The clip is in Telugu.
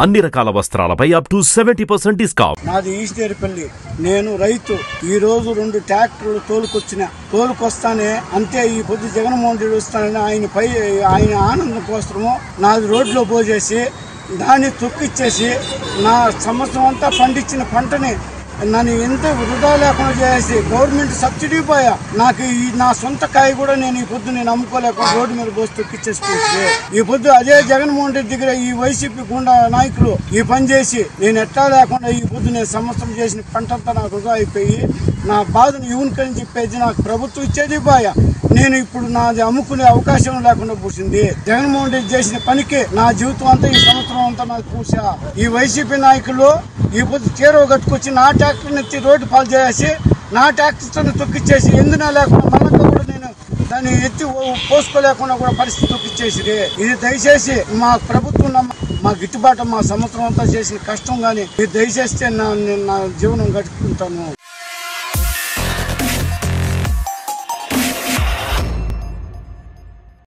అన్ని రకాల వస్త్రాలపై అప్ టు 70% డిస్కౌంట్. నాది ఈశ్వరపల్లి. నేను రైతు. ఈ రోజు 2 ట్రాక్టర్లు తోలుకొస్తానే అంతే ఈ పొద్దు జగన్మోహన్ రెడ్డి వస్తానని ఆయన ఆనందం కోసము నాది రోడ్లో పోజేసి దాన్ని తొక్కిచ్చేసి నా సంవత్సరం అంతా పండించిన పంటని నన్ను ఎంత వృధా లేకుండా చేసి గవర్నమెంట్ సబ్సిడీ పోయా నాకు నా సొంత కాయ కూడా నేను ఈ పొద్దు నేను అమ్ముకోలేకుండా రోడ్డు మీద పోసి తొక్కిచ్చేసుకుంటే ఈ పొద్దు అదే జగన్మోహన్ రెడ్డి దగ్గర ఈ వైసీపీ గుండా నాయకులు ఈ పని చేసి నేను ఎట్టా లేకుండా ఈ పొద్దు నేను సంవత్సరం చేసిన పంట అంతా నాకు వృధా అయిపోయి నా బాధను ఇవ్వనికని చెప్పేసి నాకు ప్రభుత్వం ఇచ్చేది పోయా నేను ఇప్పుడు నాది అమ్ముకునే అవకాశం లేకుండా పూసింది. జగన్మోహన్ రెడ్డి చేసిన పనికి నా జీవితం అంతా ఈ సంవత్సరం అంతా నాకు పూసా. ఈ వైసీపీ నాయకులు ఈ పొద్దు చీరవ కట్టుకొచ్చి నా ట్రాక్టర్ని ఎత్తి రోడ్డు పాలు చేసి నా ట్రాక్టర్ని తొక్కిచ్చేసి ఎందునా లేకుండా మళ్ళీ కూడా నేను దాన్ని ఎత్తి పోసుకోలేకుండా కూడా పరిస్థితి తొక్కిచ్చేసి ఇది దయచేసి మా ప్రభుత్వం మా గిట్టుబాటు మా సంవత్సరం అంతా చేసిన కష్టం కానీ ఇది దయచేస్తే నా జీవనం గడుపుకుంటాను.